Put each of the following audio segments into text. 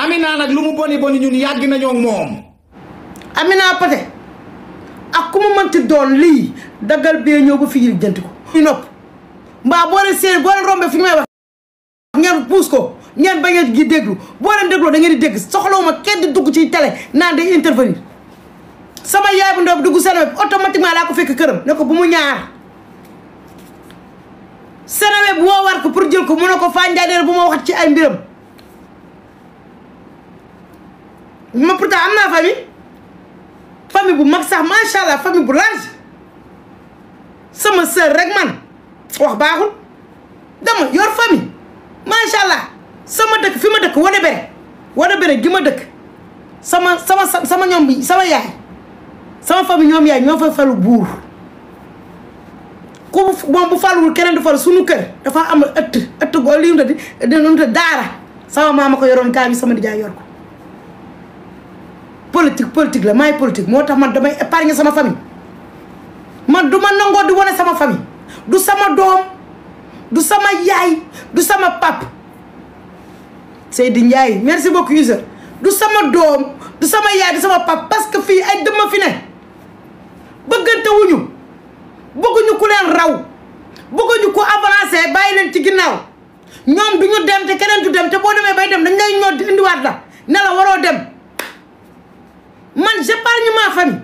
Amina nag lu mu boni boni ñun yàgg nañoo moom. Amina Poté ak ku mu mënti doon lii daggal bee ñëw ba fii jënti ko. ñu nopp mbaa boo leen seen boo leen rombee fi ñu may wax ngeen puus ko ngeen bañ a gi déglu boo leen dégloo da ngeen di dégg soxlawuma kenn di dugg ci télé naan day intervenir. sama yaay bu ndaw bi dugg Seneweb automatiquement laa ko fekk këram ne ko bu mu ñaar Seneweb woo war ko pour jël ko mu ne ko fanjaadeer bu ma waxat ci ay mbiram. ma pourtant am naa famille bu mag sax macha allah famille bu large sama sœur rek man wax baaxul dama yor famille macha allah sama dëkk fi ma dëkk wada bere gi ma dëkk sama ñoom bi sama yaay sama famille ñoom yaay ñoo fa falu buur ku moom bu faluwul keneen du falu suñu kër dafa am ëtt goo lii mu di daara sama maama ko yoroon kaa bi sama nijaay yor ko. politique la maay politique moo tax man damay épargner sama famille man du ma nangoo di wane sama famille du sama doom du sama yaay du sama pap Seydi Ndiaye merci beaucoup user du sama doom du sama yaay du sama pap parce que fii ay dëmma fi ne bëggante wuñu bëgguñu ku leen raw bëgguñu ku avancé bàyyi leen ci ginnaaw ñoom du ñu dem te keneen du dem te boo demee bay dem dañ ngay ñoo di indiwaat la ne la waroo dem. man j'épargne ma famille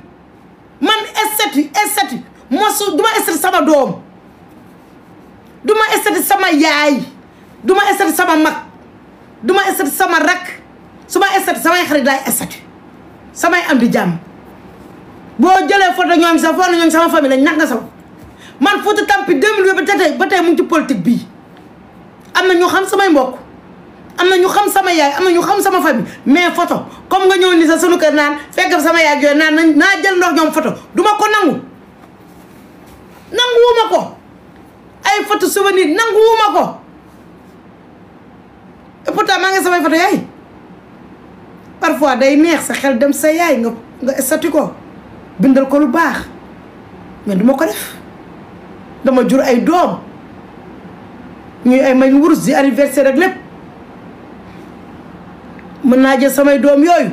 man estati mosu du ma estati sama doom du ma estati sama yaay du ma estati sama mag du ma estati sama rak su ma estati samay xarit laay estati samay am di jàmm boo jëlee photo ñoom sax foo na ñoom sama famille lañ nax nga saw man Fouta tampi 2008 ba tey mu ngi ci politique bii am na ñu xam samay mbokk am na ñu xam sama yaay am na ñu xam sama famille mais photo comme nga ñëw ni sa sunu kër naan fekk sama yaay yooyu naan naa jël ndox ñoom photo duma ko nanguwuma ko ay photo souvenir nanguwuma ko et pourtant maa ngi samay photo yaay parfois day neex sa xel dem sa yaay nga statut ko bindal ko lu baax mais duma ko def dama jur ay doom ñuy ay mañ wurus di anniversaire ak lépp mën naa jël samay doom yooyu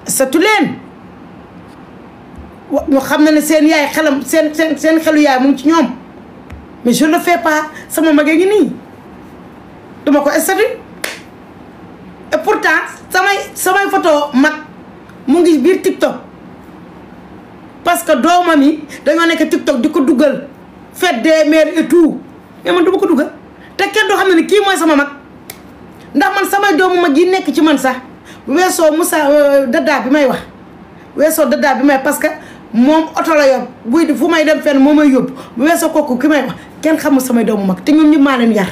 satu leen ñu xam ne seen yaay xelam seen xelu yaay mu ngi ci ñoom mais je le fais pas sama magee ngi nii dama ko statut et pourtant samay photo mag mu ngi biir TikTok parce que doomam yi dañoo nekk TikTok di ko dugal fête des mères et tout mais man dama ko dugal te kenn doo xam ne kii mooy sama mag ndax man samay doomu mag yi nekk ci man sax weesoo Moussa daddaa bi may wax weesoo daddaa bi may parce que moom oto la yor buy fu may dem fenn moo may yóbbu bu weesoo kooku ki may wax kenn xamul samay doomu mag te ñoom ñëpp maa leen yar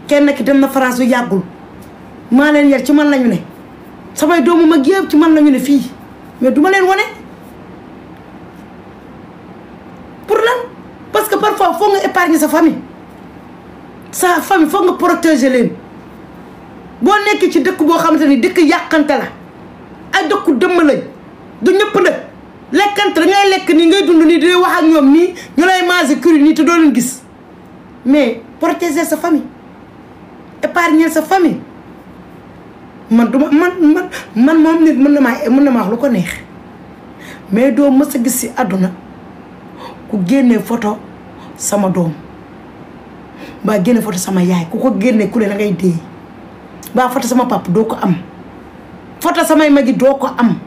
kenn ki dem na France yu yàggul maa leen yar ci man lañu ne samay doomu mag yëpp ci man lañu ne fii mais duma leen wane pour lan parce que parfois foog nga épargner sa famille foog nga protéger leen boo nekkee ci dëkk boo xamante ni dëkk yàqante la ay dëkku dëmm lañ du ñëpp nag lekkante dangay lekk nii ngay dund nii di wax ak ñoom nii ñu lay manger cru nii te doo leen gis mais protéger sa famille épargner sa famille man duma man moom nit mën na maa wax lu ko neex mais doo mës a gis si àdduna ku génnee photo sama doom mbaa génne photo sama yaay ku ko génne ku ne la ngay dee mbaa photo sama papa doo ko am photo samay magi doo ko am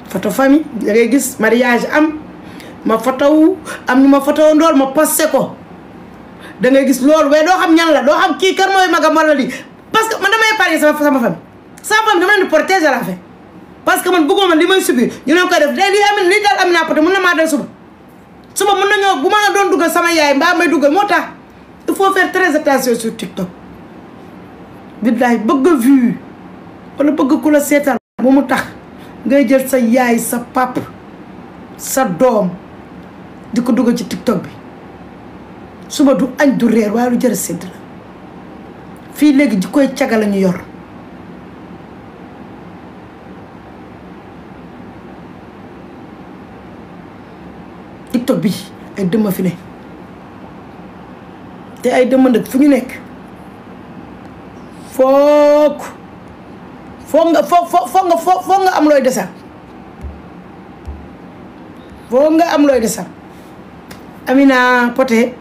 photo famille da ngay gis mariage am ma photo wu am ñu ma photo ndool ma posté ko da ngay gis loolu waaye doo xam ñan la doo xam kii kan mooy magam wala lii parce que man damay épargner sama famille dama leen di protéger la fait parce que man bëgguma li may subir ñu leen koy def day li daal Amina Poté mën na maa dal suba mën nañoo bu ma doon dugal sama yaay mbaa may dugal moo tax il faut faire très attention sur TikTok billahi bëgg a vue wala bëgg ku la seetaan bu mu tax ngay jël sa yaay sa pap sa doom di ko dugal ci TikTok bi suba du añ du reer waaye lu jërë sédd la fii léegi ji koy caga la ñu yor TikTok bi ay dëmma fi ne te ay dëmma nag fu ñu nekk foog nga am looy desal foog nga am looy desal Amina Poté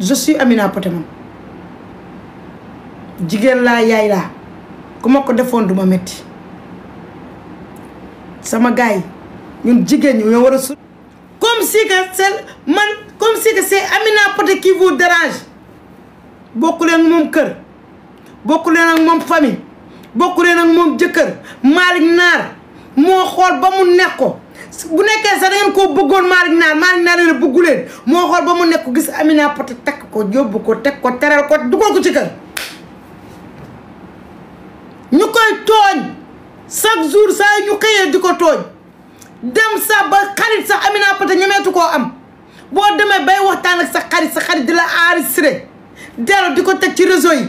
je suis Amina Poté man jigéen laa yaay laa ku ma ko defoon duma metti sama gaay ñun jigéen ñi ñoo war a su comme si que c'est Amina Poté qui vous dérange bokku leen moom kër bokku leen ak moom famille bokku leen ak moom jëkkër Malick Naar moo xool ba mu nekk ko bu nekkee sax da ngeen koo bëggoon Malick Naar ne bëggu leen moo xool ba mu nekk ko gis Amina Poté takk ko yóbbu ko teg ko teral ko dugal ko ci kër ñu koy tooñ chaque jour saa ñu xëyee di ko tooñ dem sax ba xarit sax Amina Poté ñemeetu koo am boo demee bay waxtaan ak sa xarit di la enregistré dellu di ko teg ci réseau yi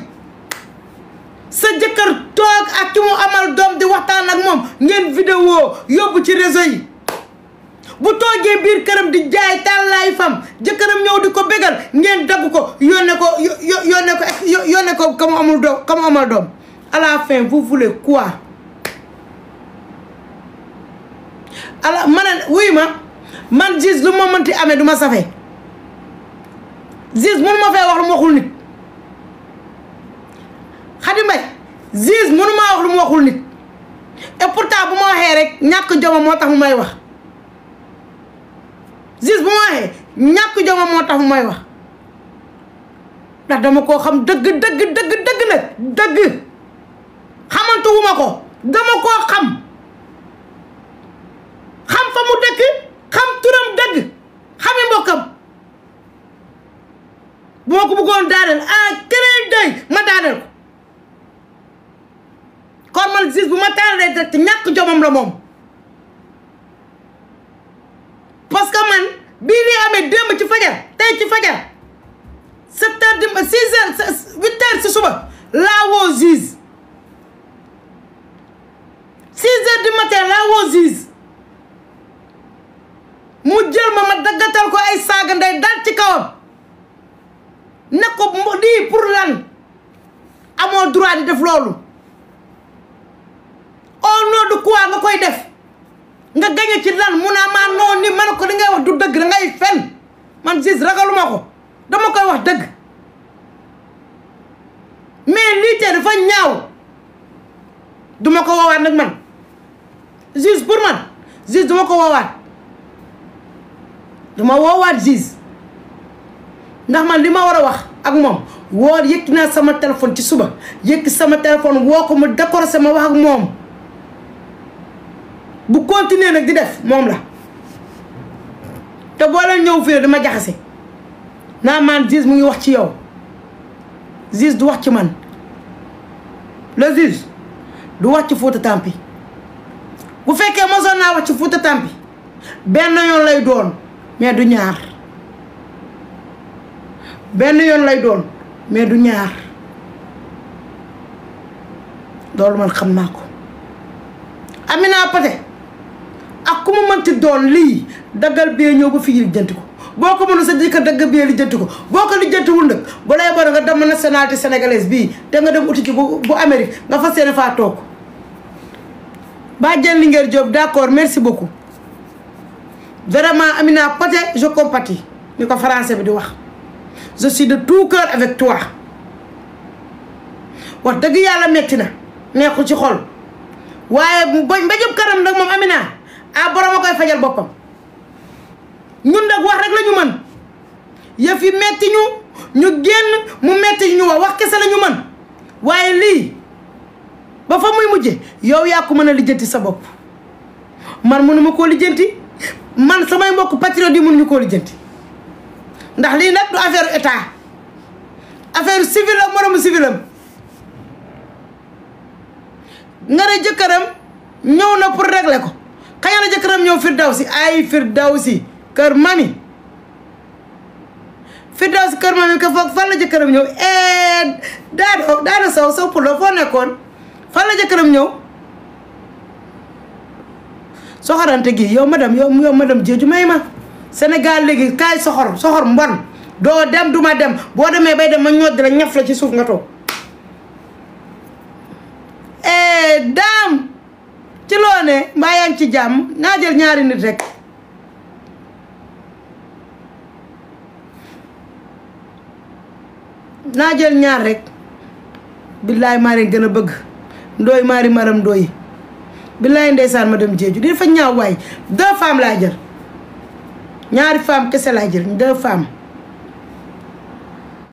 sa jëkkër toog ak ki mu amal doom di waxtaan ak moom ngeen vidéo yóbbu ci réseau yi bu toogee biir këram di jaay tàllaay fam jëkkëram ñëw di ko bégal ngeen dagg ko yónnee ko ka mu amal doom à la fin vous voulez quoi alors wuy ma man gis lu ma mënti amee du ma safee gis mënu ma fay wax lu mu waxul nit Xadi Mbay gis mënu maa wax lu mu waxul nit et pourtant bu ma waxee rek ñàkk joma moo tax mu may wax gis bu ma waxee ñàkk joma moo tax mu may wax ndax dama koo xam dëgg nag xamantuwuma ko dama koo xam fa mu dëkk xam turam dëgg xami mbokkam bu ma ko bëggoon daaneel keneen day ma daaneel ko kon man gis bu ma taalee direct ñàkk jomam la moom parce que man bii nii amee démb ci fajar tey ci fajar 7 heures du 6 heures 8 heures si suba laa woo Ziz 6 heures du matin laa woo Ziz mu jël ma daggatal ko ay saaga ndey dal ci kawam ne ko lii pour lan amoo droit di def loolu au nom de quoi nga koy def nga gañe ci lan mu naa maa noonu ni man ko li ngay wax du dëgg da ngay fen man Ziz ragaluma ko dama koy wax dëgg mais lii tee dafa ñaaw duma ko woowaat nag man Ziz pour man Ziz duma ko woowaat duma woowaat Ziz ndax man li ma war a wax ak moom woo yëkki naa sama téléphone ci suba yëkki sama téléphone woo ko mu décoré sama wax ak moom bu continuer nag di def moom la te boo leen ñëw fii dama jaxase naa man Ziz mu ngi wax ci yow Ziz du wax ci man le Ziz du wax ci Fouta tampi bu fekkee mosoon naa wax ci Fouta tampi benn yoon lay doon mais du ñaar benn yoon lay doon mais du ñaar loolu man xam naa ko Amina Poté ak ku mu mënti doon lii daggal bee ñëw ba fii lijjanti ko boo ko mënu sa jëkkër daggal bee lijjanti ko boo ko lijjantiwul nag bu lay bon nga dem nationalité sénégalaise bii te nga dem uti ci bu Amérique nga fas yéene faa toog Badiane Linguère Diop d'accord merci beaucoup vraiment Amina Poté je compatis ni ko français bi di wax je suis de tout cœur avec toi wax dëgg yàlla metti na neexul ci xol waaye mbéjum kanam nag moom Amina borom a koy fajal boppam ñun nag wax rek la ñu mën yëf yi metti ñu génn mu metti ñu wax kese la ñu mën waaye lii ba fa muy mujje yow yaa ko mën a lijjanti sa bopp man mënuma koo lijjanti man samay mbokk patriote yi mënuñu koo lijjanti ndax lii nag du affaire état affaire civil ak moromu civilam nga ne jëkkëram ñëw na pour régler ko xëy na jëkkëram ñëw Firdawsi ay Firdawsi kër mami Firdawsi kër mami ka foog fan la jëkkëram ñëw daado saw pour la foo nekkoon fan la jëkkëram ñëw soxorante gi yow madame Jeeju may ma Sénégal léegi kaay soxor mbon doo dem duma dem boo demee bay dem ma ñoot la ñaf la ci suuf nga toog daam ci loo ne mbaa yaa ngi ci jàmm naa jël ñaari nit rek naa jël ñaar rek billaay maa leen gën a bëgg ndooy maari maram ndooy billaay ndeysaan ma dem jeeju di dafa ñaaw waay 2 femmes laa jël ñaari femmes kese laa jël 2 femmes